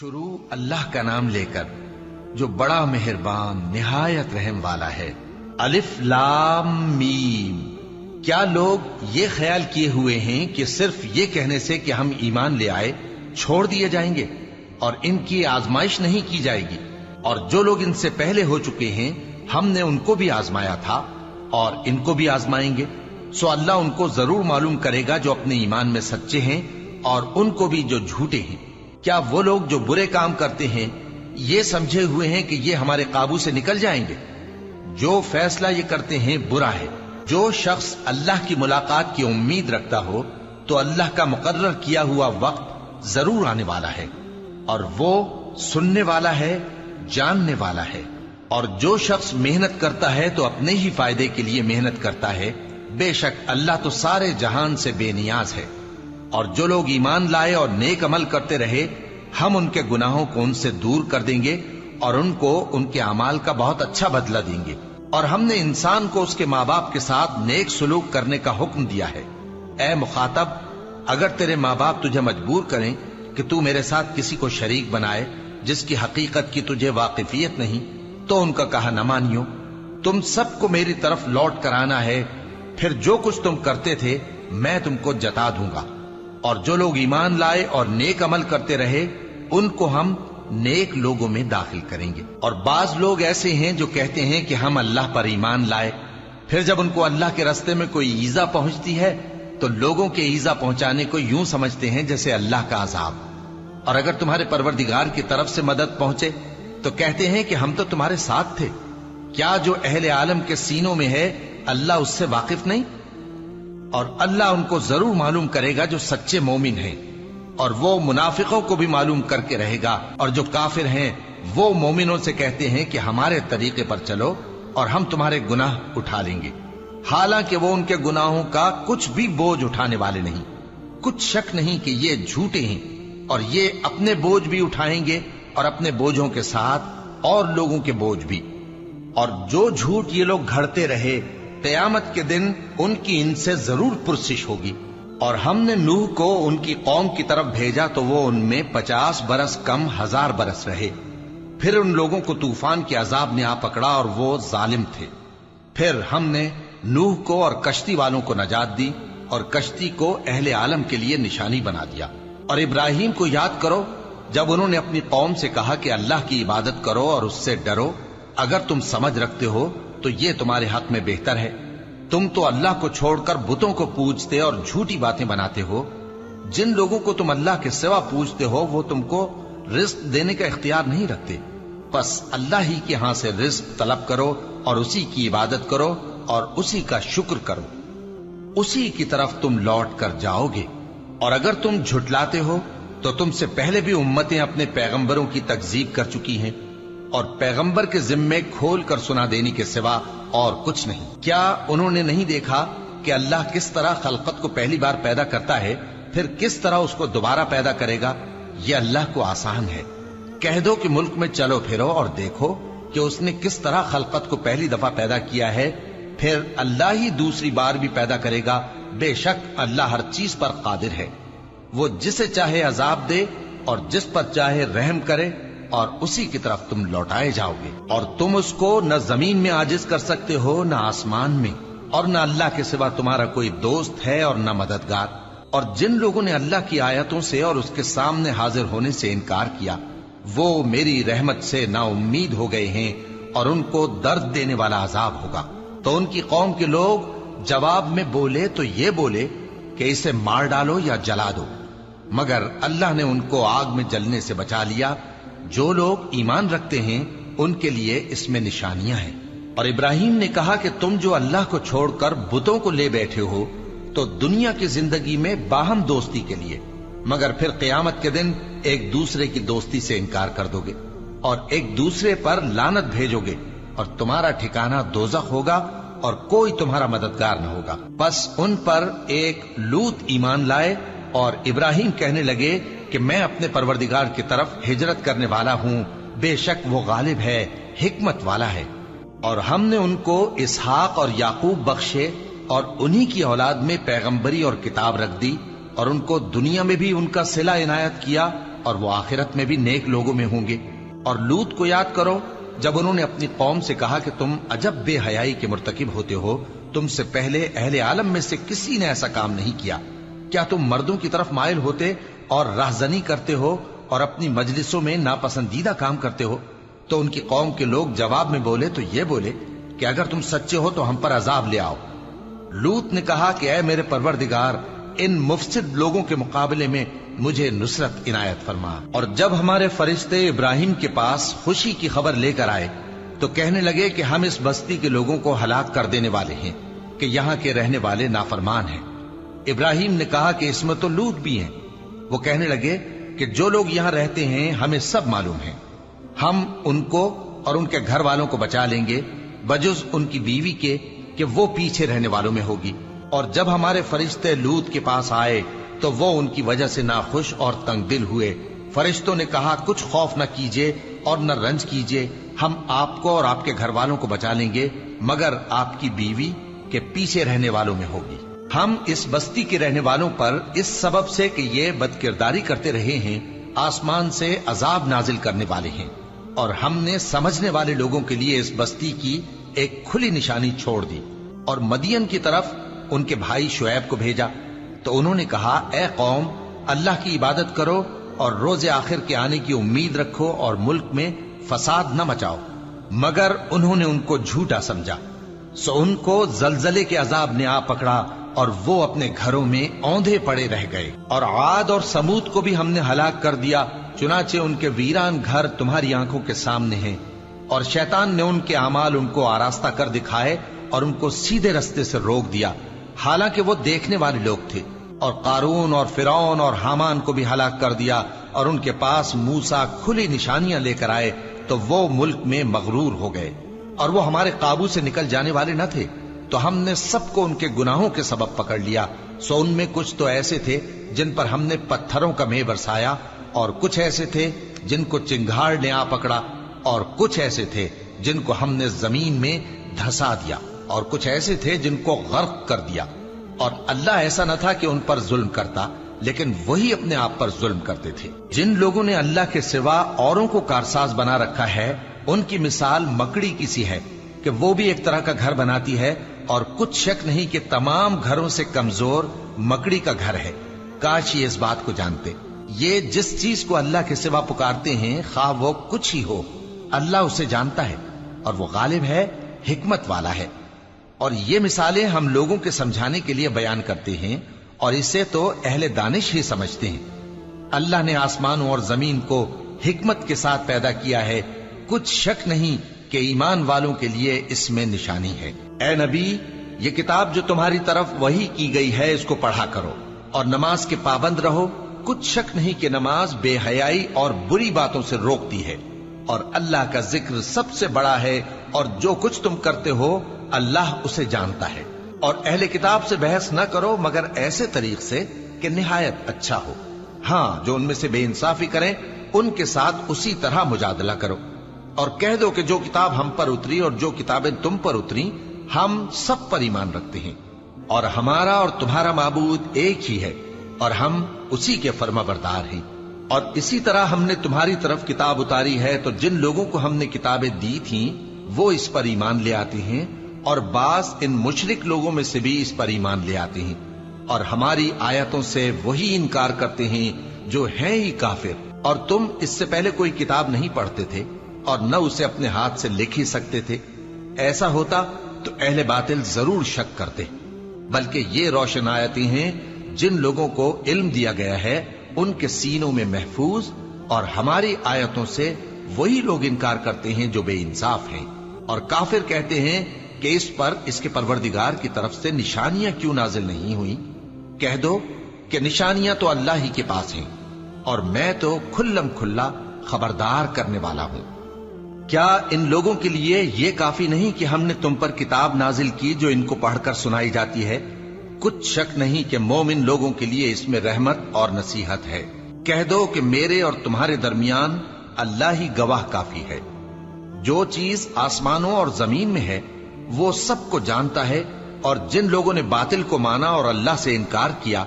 شروع اللہ کا نام لے کر جو بڑا مہربان نہایت رحم والا ہے۔ الف لام میم۔ کیا لوگ یہ خیال کیے ہوئے ہیں کہ صرف یہ کہنے سے کہ ہم ایمان لے آئے چھوڑ دیے جائیں گے اور ان کی آزمائش نہیں کی جائے گی؟ اور جو لوگ ان سے پہلے ہو چکے ہیں ہم نے ان کو بھی آزمایا تھا اور ان کو بھی آزمائیں گے، سو اللہ ان کو ضرور معلوم کرے گا جو اپنے ایمان میں سچے ہیں اور ان کو بھی جو جھوٹے ہیں۔ کیا وہ لوگ جو برے کام کرتے ہیں یہ سمجھے ہوئے ہیں کہ یہ ہمارے قابو سے نکل جائیں گے؟ جو فیصلہ یہ کرتے ہیں برا ہے۔ جو شخص اللہ کی ملاقات کی امید رکھتا ہو تو اللہ کا مقرر کیا ہوا وقت ضرور آنے والا ہے، اور وہ سننے والا ہے، جاننے والا ہے۔ اور جو شخص محنت کرتا ہے تو اپنے ہی فائدے کے لیے محنت کرتا ہے، بے شک اللہ تو سارے جہان سے بے نیاز ہے۔ اور جو لوگ ایمان لائے اور نیک عمل کرتے رہے ہم ان کے گناہوں کو ان سے دور کر دیں گے اور ان کو ان کے اعمال کا بہت اچھا بدلہ دیں گے۔ اور ہم نے انسان کو اس کے ماں باپ کے ساتھ نیک سلوک کرنے کا حکم دیا ہے۔ اے مخاطب، اگر تیرے ماں باپ تجھے مجبور کریں کہ تو میرے ساتھ کسی کو شریک بنائے جس کی حقیقت کی تجھے واقفیت نہیں تو ان کا کہا نہ مانیو۔ تم سب کو میری طرف لوٹ کر آنا ہے، پھر جو کچھ تم کرتے تھے میں تم کو جتا دوں گا۔ اور جو لوگ ایمان لائے اور نیک عمل کرتے رہے ان کو ہم نیک لوگوں میں داخل کریں گے۔ اور بعض لوگ ایسے ہیں جو کہتے ہیں کہ ہم اللہ پر ایمان لائے، پھر جب ان کو اللہ کے راستے میں کوئی ایذا پہنچتی ہے تو لوگوں کے ایذا پہنچانے کو یوں سمجھتے ہیں جیسے اللہ کا عذاب۔ اور اگر تمہارے پروردگار کی طرف سے مدد پہنچے تو کہتے ہیں کہ ہم تو تمہارے ساتھ تھے۔ کیا جو اہل عالم کے سینوں میں ہے اللہ اس سے واقف نہیں؟ اور اللہ ان کو ضرور معلوم کرے گا جو سچے مومن ہیں، اور وہ منافقوں کو بھی معلوم کر کے رہے گا۔ اور جو کافر ہیں وہ مومنوں سے کہتے ہیں کہ ہمارے طریقے پر چلو اور ہم تمہارے گناہ اٹھا لیں گے، حالانکہ وہ ان کے گناہوں کا کچھ بھی بوجھ اٹھانے والے نہیں۔ کچھ شک نہیں کہ یہ جھوٹے ہیں، اور یہ اپنے بوجھ بھی اٹھائیں گے اور اپنے بوجھوں کے ساتھ اور لوگوں کے بوجھ بھی۔ اور جو جھوٹ یہ لوگ گھڑتے رہے قیامت کے دن ان کی ان سے ضرور پرسش ہوگی۔ اور ہم نے نوح کو ان کی قوم کی طرف بھیجا تو وہ ان میں 50 برس کم 1000 برس رہے۔ پھر ان لوگوں کو طوفان کے عذاب نے آ پکڑا اور وہ ظالم تھے۔ پھر ہم نے نوح کو اور کشتی والوں کو نجات دی اور کشتی کو اہل عالم کے لیے نشانی بنا دیا۔ اور ابراہیم کو یاد کرو جب انہوں نے اپنی قوم سے کہا کہ اللہ کی عبادت کرو اور اس سے ڈرو، اگر تم سمجھ رکھتے ہو تو یہ تمہارے حق میں بہتر ہے۔ تم تو اللہ کو چھوڑ کر بتوں کو پوجتے اور جھوٹی باتیں بناتے ہو۔ جن لوگوں کو تم اللہ کے سوا پوجتے ہو وہ تم کو رزق دینے کا اختیار نہیں رکھتے، بس اللہ ہی کے ہاں سے رزق طلب کرو اور اسی کی عبادت کرو اور اسی کا شکر کرو، اسی کی طرف تم لوٹ کر جاؤ گے۔ اور اگر تم جھٹلاتے ہو تو تم سے پہلے بھی امتیں اپنے پیغمبروں کی تکذیب کر چکی ہیں، اور پیغمبر کے ذمے کھول کر سنا دینے کے سوا اور کچھ نہیں۔ کیا انہوں نے نہیں دیکھا کہ اللہ کس طرح خلقت کو پہلی بار پیدا کرتا ہے پھر کس طرح اس کو دوبارہ پیدا کرے گا؟ یہ اللہ کو آسان ہے۔ کہہ دو کہ ملک میں چلو پھرو اور دیکھو کہ اس نے کس طرح خلقت کو پہلی دفعہ پیدا کیا ہے، پھر اللہ ہی دوسری بار بھی پیدا کرے گا۔ بے شک اللہ ہر چیز پر قادر ہے۔ وہ جسے چاہے عذاب دے اور جس پر چاہے رحم کرے، اور اسی کی طرف تم لوٹائے جاؤ گے۔ اور تم اس کو نہ زمین میں عاجز کر سکتے ہو نہ آسمان میں، اور نہ اللہ کے سوا تمہارا کوئی دوست ہے اور نہ مددگار۔ اور جن لوگوں نے اللہ کی آیتوں سے اور اس کے سامنے حاضر ہونے سے انکار کیا وہ میری رحمت سے نا امید ہو گئے ہیں اور ان کو درد دینے والا عذاب ہوگا۔ تو ان کی قوم کے لوگ جواب میں بولے تو یہ بولے کہ اسے مار ڈالو یا جلا دو، مگر اللہ نے ان کو آگ میں جلنے سے بچا لیا۔ جو لوگ ایمان رکھتے ہیں ان کے لیے اس میں نشانیاں ہیں۔ اور ابراہیم نے کہا کہ تم جو اللہ کو چھوڑ کر بتوں کو لے بیٹھے ہو تو دنیا کی زندگی میں باہم دوستی کے لیے، مگر پھر قیامت کے دن ایک دوسرے کی دوستی سے انکار کر دو گے اور ایک دوسرے پر لعنت بھیجو گے، اور تمہارا ٹھکانہ دوزخ ہوگا اور کوئی تمہارا مددگار نہ ہوگا۔ بس ان پر ایک لوط ایمان لائے اور ابراہیم کہنے لگے کہ میں اپنے پروردگار کی طرف ہجرت کرنے والا ہوں، بے شک وہ غالب ہے، حکمت والا ہے۔ اور ہم نے ان کو اسحاق اور یعقوب بخشے اور انہی کی اولاد میں پیغمبری اور کتاب رکھ دی، اور ان کو دنیا میں بھی ان کا صلہ عنایت کیا اور وہ آخرت میں بھی نیک لوگوں میں ہوں گے۔ اور لوط کو یاد کرو جب انہوں نے اپنی قوم سے کہا کہ تم عجب بے حیائی کے مرتکب ہوتے ہو، تم سے پہلے اہل عالم میں سے کسی نے ایسا کام نہیں کیا۔ کیا تم مردوں کی طرف مائل ہوتے اور راہزنی کرتے ہو اور اپنی مجلسوں میں ناپسندیدہ کام کرتے ہو؟ تو ان کی قوم کے لوگ جواب میں بولے تو یہ بولے کہ اگر تم سچے ہو تو ہم پر عذاب لے آؤ۔ لوط نے کہا کہ اے میرے پروردگار، ان مفسد لوگوں کے مقابلے میں مجھے نصرت عنایت فرما۔ اور جب ہمارے فرشتے ابراہیم کے پاس خوشی کی خبر لے کر آئے تو کہنے لگے کہ ہم اس بستی کے لوگوں کو ہلاک کر دینے والے ہیں کہ یہاں کے رہنے والے نافرمان ہیں۔ ابراہیم نے کہا کہ اس میں تو لوط بھی ہیں۔ وہ کہنے لگے کہ جو لوگ یہاں رہتے ہیں ہمیں سب معلوم ہیں، ہم ان کو اور ان کے گھر والوں کو بچا لیں گے بجز ان کی بیوی کے کہ وہ پیچھے رہنے والوں میں ہوگی۔ اور جب ہمارے فرشتے لوط کے پاس آئے تو وہ ان کی وجہ سے ناخوش اور تنگ دل ہوئے۔ فرشتوں نے کہا کچھ خوف نہ کیجیے اور نہ رنج کیجیے، ہم آپ کو اور آپ کے گھر والوں کو بچا لیں گے مگر آپ کی بیوی کے پیچھے رہنے والوں میں ہوگی۔ ہم اس بستی کے رہنے والوں پر اس سبب سے کہ یہ بدکرداری کرتے رہے ہیں آسمان سے عذاب نازل کرنے والے ہیں، اور ہم نے سمجھنے والے لوگوں کے لیے اس بستی کی ایک کھلی نشانی چھوڑ دی۔ اور مدین کی طرف ان کے بھائی شعیب کو بھیجا تو انہوں نے کہا اے قوم، اللہ کی عبادت کرو اور روز آخر کے آنے کی امید رکھو اور ملک میں فساد نہ مچاؤ۔ مگر انہوں نے ان کو جھوٹا سمجھا، سو ان کو زلزلے کے عذاب نے آ پکڑا اور وہ اپنے گھروں میں اوندھے پڑے رہ گئے۔ اور عاد اور سمود کو بھی ہم نے ہلاک کر دیا، چنانچہ ان کے ویران گھر تمہاری آنکھوں کے سامنے ہیں۔ اور شیطان نے ان کے اعمال ان کو آراستہ کر دکھائے اور ان کو سیدھے رستے سے روک دیا، حالانکہ وہ دیکھنے والے لوگ تھے۔ اور قارون اور فرعون اور حامان کو بھی ہلاک کر دیا، اور ان کے پاس موسیٰ کھلی نشانیاں لے کر آئے تو وہ ملک میں مغرور ہو گئے، اور وہ ہمارے قابو سے نکل جانے والے نہ تھے، تو ہم نے سب کو ان کے گناہوں کے سبب پکڑ لیا۔ سو ان میں کچھ تو ایسے تھے جن پر ہم نے پتھروں کا مے برسایا، اور کچھ ایسے تھے جن کو چنگھاڑ نے آ پکڑا، اور کچھ ایسے تھے جن کو ہم نے زمین میں دھسا دیا، اور کچھ ایسے تھے جن کو غرق کر دیا۔ اور اللہ ایسا نہ تھا کہ ان پر ظلم کرتا، لیکن وہی اپنے آپ پر ظلم کرتے تھے۔ جن لوگوں نے اللہ کے سوا اوروں کو کارساز بنا رکھا ہے، ان کی مثال مکڑی کی سی ہے کہ وہ بھی ایک طرح کا گھر بناتی ہے، اور کچھ شک نہیں کہ تمام گھروں سے کمزور مکڑی کا گھر ہے۔ کاش یہ اس بات کو جانتے۔ یہ جس چیز کو اللہ کے سوا پکارتے ہیں خواہ وہ کچھ ہی ہو، اللہ اسے جانتا ہے اور وہ غالب ہے، حکمت والا ہے۔ اور یہ مثالیں ہم لوگوں کے سمجھانے کے لیے بیان کرتے ہیں، اور اسے تو اہل دانش ہی سمجھتے ہیں۔ اللہ نے آسمانوں اور زمین کو حکمت کے ساتھ پیدا کیا ہے، کچھ شک نہیں کہ ایمان والوں کے لیے اس میں نشانی ہے۔ اے نبی، یہ کتاب جو تمہاری طرف وحی کی گئی ہے اس کو پڑھا کرو، اور نماز کے پابند رہو۔ کچھ شک نہیں کہ نماز بے حیائی اور بری باتوں سے روکتی ہے، اور اللہ کا ذکر سب سے بڑا ہے، اور جو کچھ تم کرتے ہو اللہ اسے جانتا ہے۔ اور اہل کتاب سے بحث نہ کرو مگر ایسے طریق سے کہ نہایت اچھا ہو۔ ہاں، جو ان میں سے بے انصافی کریں ان کے ساتھ اسی طرح مجادلہ کرو، اور کہہ دو کہ جو کتاب ہم پر اتری اور جو کتابیں تم پر اتری ہم سب پر ایمان رکھتے ہیں، اور ہمارا اور تمہارا معبود ایک ہی ہے، اور ہم اسی کے فرما بردار ہیں۔ اور اسی طرح ہم نے تمہاری طرف کتاب اتاری ہے تو جن لوگوں کو ہم نے کتابیں دی تھیں وہ اس پر ایمان لے آتے ہیں، اور بعض ان مشرک لوگوں میں سے بھی اس پر ایمان لے آتے ہیں، اور ہماری آیتوں سے وہی انکار کرتے ہیں جو ہیں ہی کافر۔ اور تم اس سے پہلے کوئی کتاب نہیں پڑھتے تھے اور نہ اسے اپنے ہاتھ سے لکھ ہی سکتے تھے۔ ایسا ہوتا تو اہل باطل ضرور شک کرتے، بلکہ یہ روشن آیتیں ہیں جن لوگوں کو علم دیا گیا ہے ان کے سینوں میں محفوظ، اور ہماری آیتوں سے وہی لوگ انکار کرتے ہیں جو بے انصاف ہیں۔ اور کافر کہتے ہیں کہ اس پر اس کے پروردگار کی طرف سے نشانیاں کیوں نازل نہیں ہوئی؟ کہہ دو کہ نشانیاں تو اللہ ہی کے پاس ہیں، اور میں تو کھلم کھلا خبردار کرنے والا ہوں۔ کیا ان لوگوں کے لیے یہ کافی نہیں کہ ہم نے تم پر کتاب نازل کی جو ان کو پڑھ کر سنائی جاتی ہے؟ کچھ شک نہیں کہ مومن لوگوں کے لیے اس میں رحمت اور نصیحت ہے۔ کہہ دو کہ میرے اور تمہارے درمیان اللہ ہی گواہ کافی ہے۔ جو چیز آسمانوں اور زمین میں ہے وہ سب کو جانتا ہے، اور جن لوگوں نے باطل کو مانا اور اللہ سے انکار کیا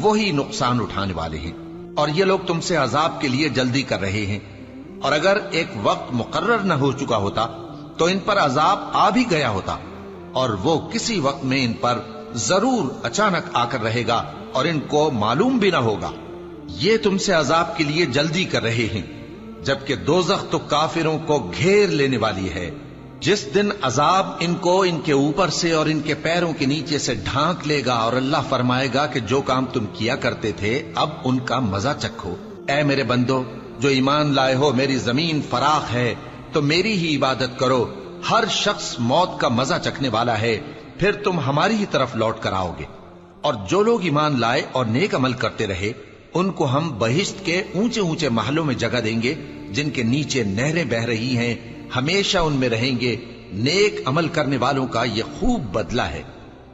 وہی نقصان اٹھانے والے ہیں۔ اور یہ لوگ تم سے عذاب کے لیے جلدی کر رہے ہیں، اور اگر ایک وقت مقرر نہ ہو چکا ہوتا تو ان پر عذاب آ بھی گیا ہوتا، اور وہ کسی وقت میں ان پر ضرور اچانک آ کر رہے گا اور ان کو معلوم بھی نہ ہوگا۔ یہ تم سے عذاب کے لیے جلدی کر رہے ہیں، جبکہ دوزخ تو کافروں کو گھیر لینے والی ہے۔ جس دن عذاب ان کو ان کے اوپر سے اور ان کے پیروں کے نیچے سے ڈھانک لے گا، اور اللہ فرمائے گا کہ جو کام تم کیا کرتے تھے اب ان کا مزہ چکھو۔ اے میرے بندو جو ایمان لائے ہو، میری زمین فراخ ہے تو میری ہی عبادت کرو۔ ہر شخص موت کا مزہ چکھنے والا ہے، پھر تم ہماری ہی طرف لوٹ کر آؤ گے۔ اور جو لوگ ایمان لائے اور نیک عمل کرتے رہے ان کو ہم بہشت کے اونچے اونچے محلوں میں جگہ دیں گے، جن کے نیچے نہریں بہ رہی ہیں، ہمیشہ ان میں رہیں گے۔ نیک عمل کرنے والوں کا یہ خوب بدلہ ہے،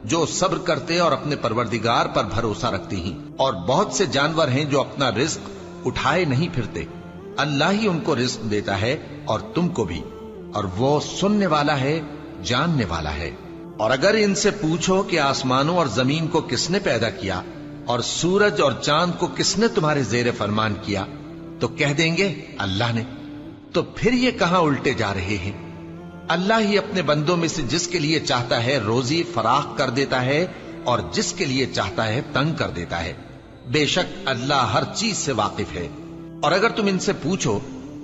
جو صبر کرتے اور اپنے پروردگار پر بھروسہ رکھتے ہیں۔ اور بہت سے جانور ہیں جو اپنا رزق اٹھائے نہیں پھرتے، اللہ ہی ان کو رزق دیتا ہے اور تم کو بھی، اور وہ سننے والا ہے، جاننے والا ہے۔ اور اگر ان سے پوچھو کہ آسمانوں اور زمین کو کس نے پیدا کیا اور سورج اور چاند کو کس نے تمہارے زیر فرمان کیا، تو کہہ دیں گے اللہ نے۔ تو پھر یہ کہاں الٹے جا رہے ہیں؟ اللہ ہی اپنے بندوں میں سے جس کے لیے چاہتا ہے روزی فراخ کر دیتا ہے اور جس کے لیے چاہتا ہے تنگ کر دیتا ہے۔ بے شک اللہ ہر چیز سے واقف ہے۔ اور اگر تم ان سے پوچھو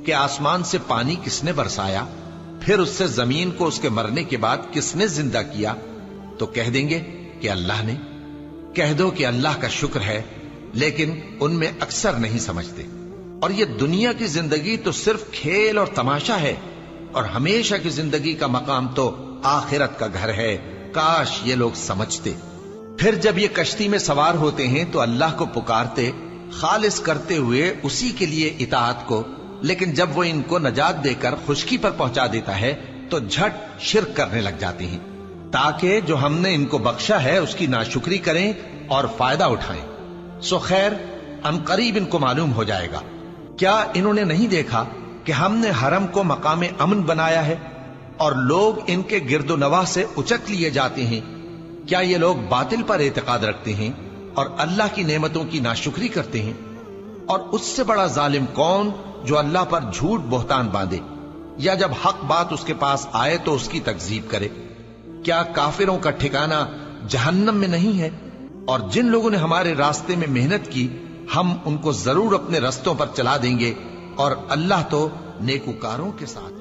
کہ آسمان سے پانی کس نے برسایا، پھر اس سے زمین کو اس کے مرنے کے بعد کس نے زندہ کیا، تو کہہ دیں گے کہ اللہ نے۔ کہہ دو کہ اللہ کا شکر ہے، لیکن ان میں اکثر نہیں سمجھتے۔ اور یہ دنیا کی زندگی تو صرف کھیل اور تماشا ہے، اور ہمیشہ کی زندگی کا مقام تو آخرت کا گھر ہے۔ کاش یہ لوگ سمجھتے۔ پھر جب یہ کشتی میں سوار ہوتے ہیں تو اللہ کو پکارتے، خالص کرتے ہوئے اسی کے لیے اطاعت کو، لیکن جب وہ ان کو نجات دے کر خشکی پر پہنچا دیتا ہے تو جھٹ شرک کرنے لگ جاتے ہیں، تاکہ جو ہم نے ان کو بخشا ہے اس کی ناشکری کریں اور فائدہ اٹھائیں۔ سو خیر عنقریب ان کو معلوم ہو جائے گا۔ کیا انہوں نے نہیں دیکھا کہ ہم نے حرم کو مقام امن بنایا ہے اور لوگ ان کے گرد و نواح سے اچک لیے جاتے ہیں؟ کیا یہ لوگ باطل پر اعتقاد رکھتے ہیں اور اللہ کی نعمتوں کی ناشکری کرتے ہیں؟ اور اس سے بڑا ظالم کون جو اللہ پر جھوٹ بہتان باندھے، یا جب حق بات اس کے پاس آئے تو اس کی تکذیب کرے؟ کیا کافروں کا ٹھکانہ جہنم میں نہیں ہے؟ اور جن لوگوں نے ہمارے راستے میں محنت کی ہم ان کو ضرور اپنے رستوں پر چلا دیں گے، اور اللہ تو نیکوکاروں کے ساتھ